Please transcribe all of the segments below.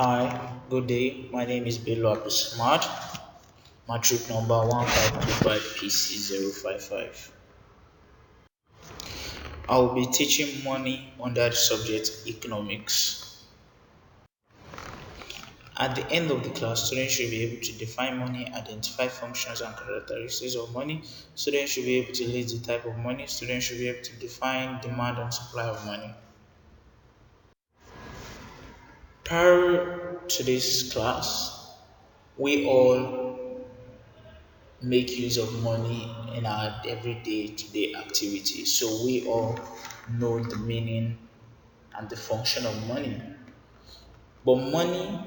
Hi, good day. My name is Bello Smart. Matric number 1525pc055. I will be teaching money under the subject economics. At the end of the class, students should be able to define money, identify functions and characteristics of money. Students should be able to list the type of money. Students should be able to define demand and supply of money. Prior to this class, we all make use of money in our everyday to day activities. So we all know the meaning and the function of money. But money,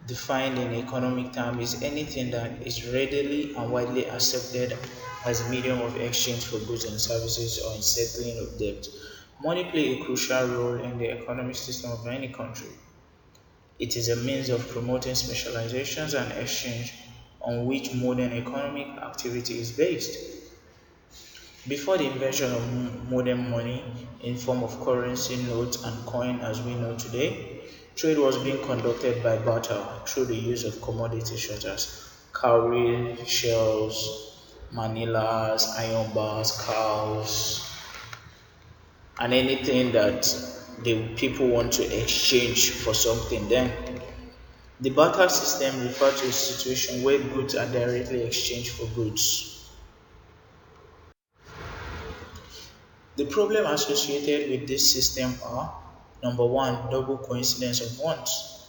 defined in economic terms, is anything that is readily and widely accepted as a medium of exchange for goods and services or in settling of debt. Money plays a crucial role in the economic system of any country. It is a means of promoting specializations and exchange on which modern economic activity is based. Before the invention of modern money in form of currency, notes, and coin as we know today, trade was being conducted by barter through the use of commodities such as cowrie shells, manillas, iron bars, cows, and anything that the people want to exchange for something. Then the barter system refers to a situation where goods are directly exchanged for goods. The problem associated with this system are: number one, double coincidence of wants.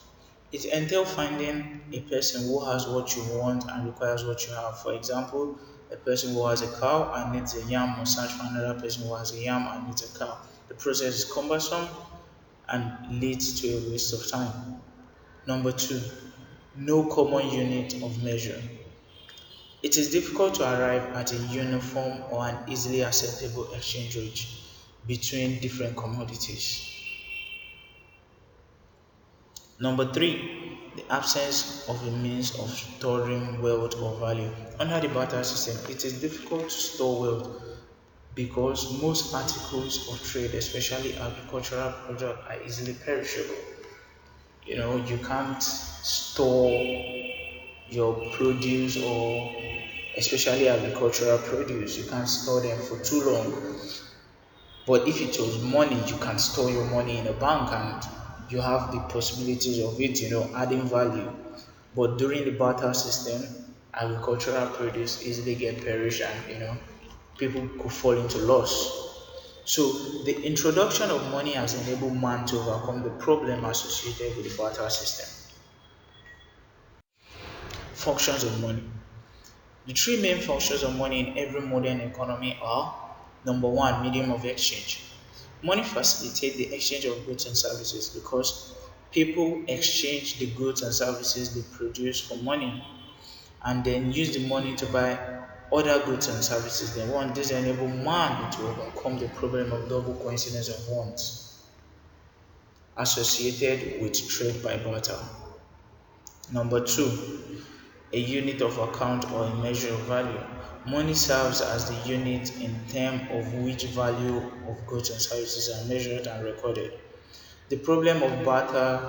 It entails finding a person who has what you want and requires what you have. For example, a person who has a cow and needs a yam must search for another person who has a yam and needs a cow. The process is cumbersome and leads to a waste of time. Number two, no common unit of measure. It is difficult to arrive at a uniform or an easily acceptable exchange rate between different commodities. Number three, the absence of a means of storing wealth or value. Under the barter system, it is difficult to store wealth because most articles of trade, especially agricultural products, are easily perishable. You can't store your produce, or especially agricultural produce, you can't store them for too long. But if it was money, you can store your money in a bank and you have the possibilities of it, adding value. But during the barter system, agricultural produce easily get perished, and people could fall into loss. So the introduction of money has enabled man to overcome the problem associated with the barter system. Functions of money. The three main functions of money in every modern economy are: number one, medium of exchange. Money facilitates the exchange of goods and services because people exchange the goods and services they produce for money and then use the money to buy other goods and services they want. This enables man to overcome the problem of double coincidence of wants associated with trade by barter. Number two, a unit of account or a measure of value. Money serves as the unit in terms of which value of goods and services are measured and recorded. The problem of barter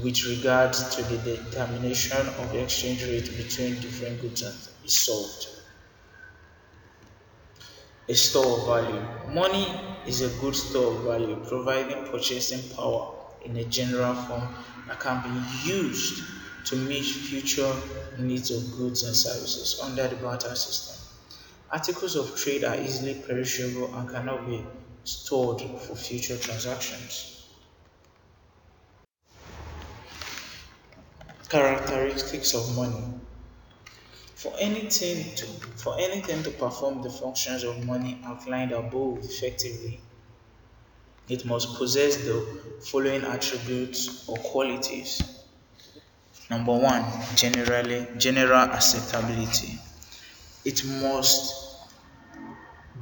with regards to the determination of exchange rate between different goods is solved. A store of value. Money is a good store of value, providing purchasing power in a general form that can be used to meet future needs of goods and services under the barter system. Articles of trade are easily perishable and cannot be stored for future transactions. Characteristics of money. For anything to perform the functions of money outlined above effectively, it must possess the following attributes or qualities. Number one, general acceptability. It must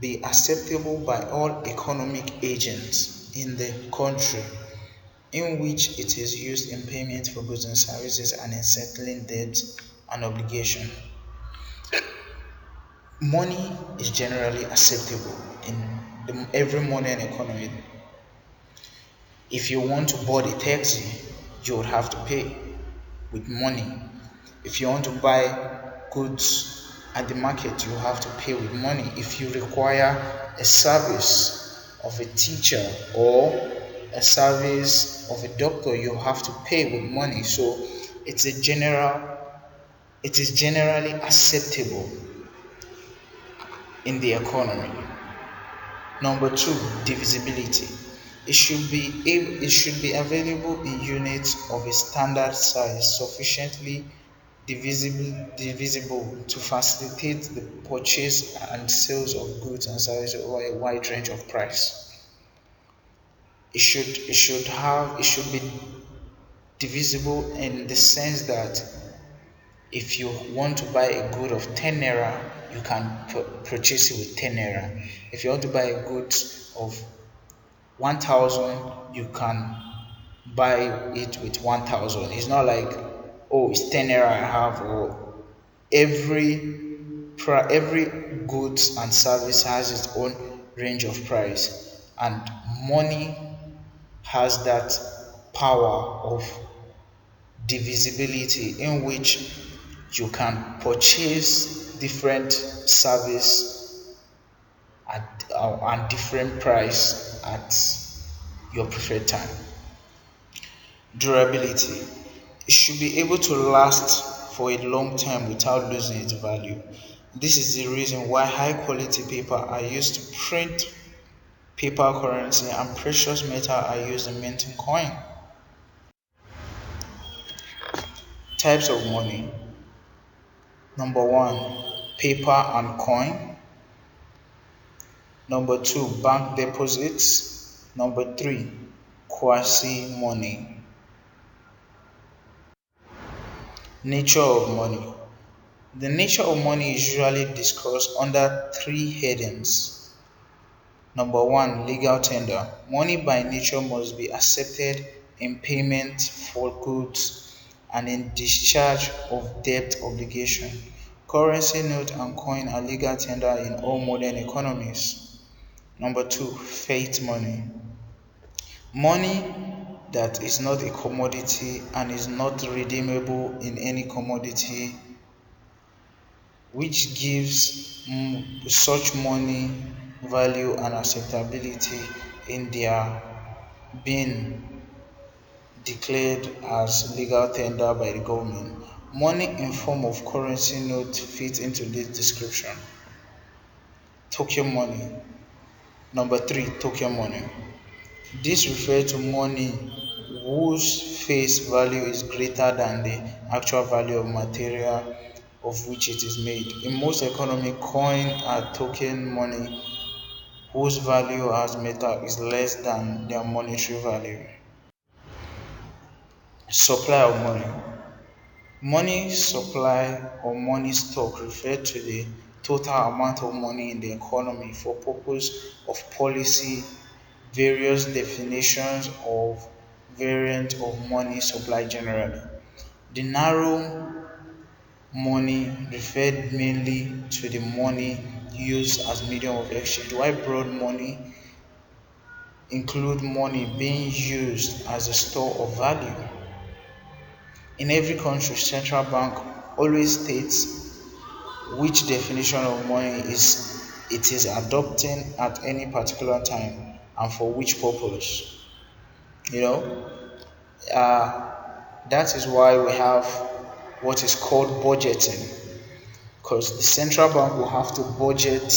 be acceptable by all economic agents in the country in which it is used in payment for goods and services and in settling debts and obligations. Money is generally acceptable in every modern economy. If you want to board a taxi, you would have to pay with money. If you want to buy goods at the market, you have to pay with money. If you require a service of a teacher or a service of a doctor, you have to pay with money. So it's a general it is generally acceptable in the economy. Number two, divisibility. It should be available in units of a standard size, sufficiently divisible to facilitate the purchase and sales of goods and services over a wide range of price. It should be divisible in the sense that if you want to buy a good of 10 naira, you can purchase it with 10 naira. If you want to buy a good of 1000, you can buy it with 1000. It's not like, oh, it's 10 naira I have, or every goods and service has its own range of price, and money has that power of divisibility in which you can purchase different service and different price at your preferred time. Durability. It should be able to last for a long time without losing its value. This is the reason why high quality paper are used to print paper currency and precious metal are used in minting coin. Types of money. Number one, paper and coin. Number two, bank deposits. Number three, quasi money. Nature of money. The nature of money is usually discussed under three headings. Number one, legal tender. Money by nature must be accepted in payment for goods and in discharge of debt obligation. Currency note and coin are legal tender in all modern economies. Number two, fiat money. Money that is not a commodity and is not redeemable in any commodity, which gives such money value and acceptability in their being declared as legal tender by the government. Money in form of currency note fits into this description. Token money. Number three, token money. This refers to money whose face value is greater than the actual value of material of which it is made. In most economies, coin are token money whose value as metal is less than their monetary value. Supply of money. Money supply or money stock refers to the total amount of money in the economy for purpose of policy. Various definitions of variant of money supply generally. The narrow money referred mainly to the money used as medium of exchange, while broad money include money being used as a store of value. In every country, central bank always states which definition of money it is adopting at any particular time and for which purpose. You know, uh, that is why we have what is called budgeting, because the central bank will have to budget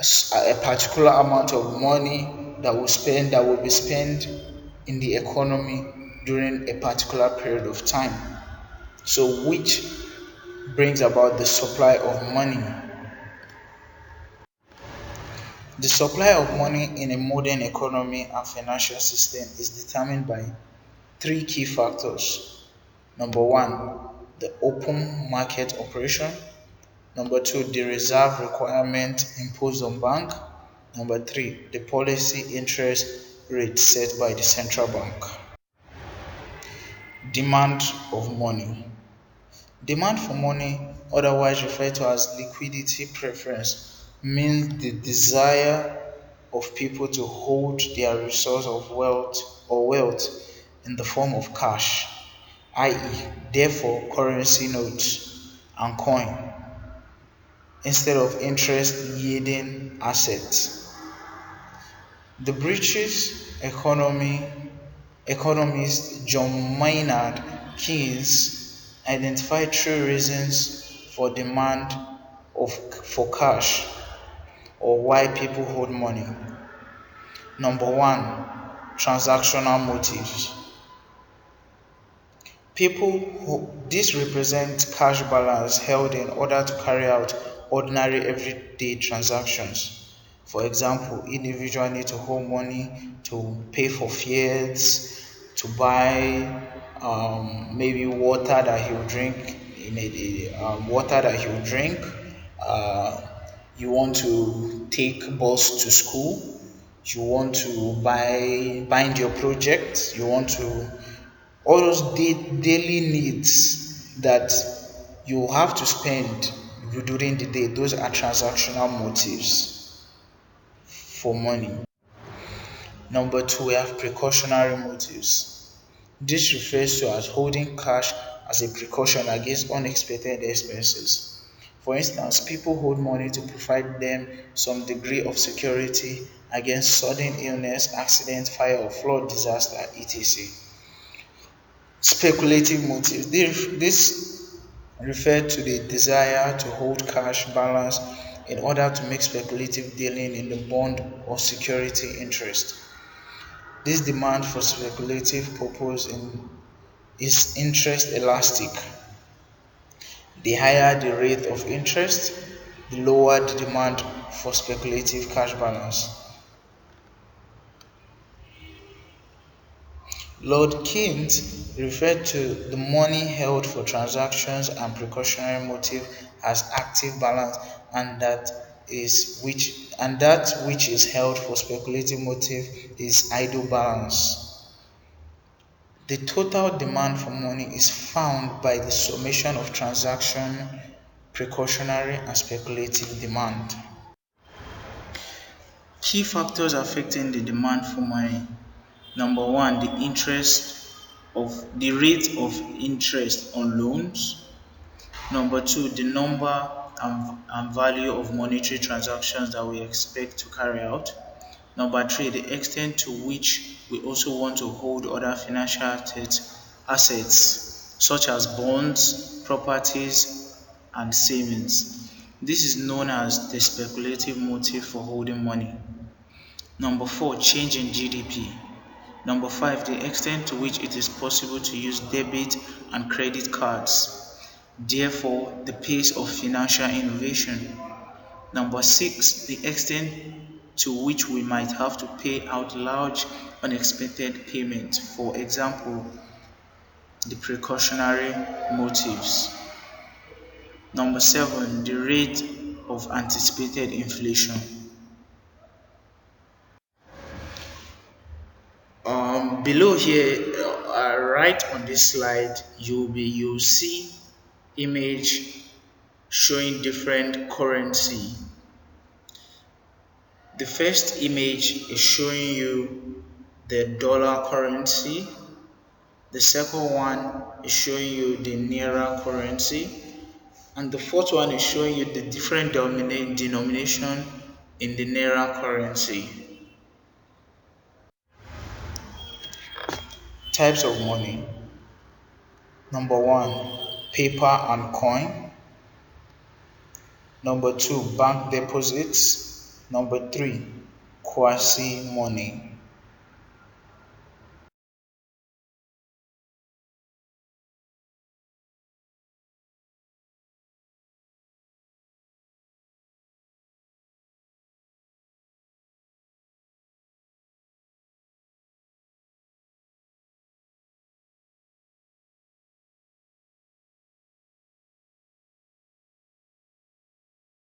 a particular amount of money that will be spent in the economy during a particular period of time. So which brings about the supply of money. The supply of money in a modern economy and financial system is determined by three key factors. Number one, the open market operation. Number two, the reserve requirement imposed on bank. Number three, the policy interest rate set by the central bank. Demand of money. Demand for money, otherwise referred to as liquidity preference, means the desire of people to hold their resource of wealth in the form of cash, i.e., therefore, currency notes and coin, instead of interest yielding assets. The British economist John Maynard Keynes identified three reasons for demand for cash or why people hold money. Number one, transactional motives. This represents cash balance held in order to carry out ordinary everyday transactions. For example, individuals need to hold money to pay for fares, to buy maybe water that he'll drink water that he'll drink. Uh, you want to take bus to school. You want to bind your project. You want to all those daily needs that you have to spend during the day. Those are transactional motives for money. Number two, we have precautionary motives. This refers to as holding cash as a precaution against unexpected expenses. For instance, people hold money to provide them some degree of security against sudden illness, accident, fire, or flood disaster, etc. Speculative motives. This refer to the desire to hold cash balance in order to make speculative dealing in the bond or security interest. This demand for speculative purpose is interest elastic. The higher the rate of interest, the lower the demand for speculative cash balance. Lord Keynes referred to the money held for transactions and precautionary motive as active balance, and that which is held for speculative motive is idle balance. The total demand for money is found by the summation of transaction, precautionary, and speculative demand. Key factors affecting the demand for money. Number one, the rate of interest on loans. Number two, the number and value of monetary transactions that we expect to carry out. Number three, the extent to which we also want to hold other financial assets such as bonds, properties, and savings. This is known as the speculative motive for holding money. Number four, change in GDP. Number five, the extent to which it is possible to use debit and credit cards. Therefore, the pace of financial innovation. Number six, the extent to which we might have to pay out large unexpected payments. For example, the precautionary motives. Number seven, the rate of anticipated inflation. Below here, right on this slide, you'll see image showing different currency. The first image is showing you the dollar currency. The second one is showing you the naira currency, and the fourth one is showing you the different denomination in the naira currency. Types of money. Number one, paper and coin. Number two, bank deposits. Number three, quasi money.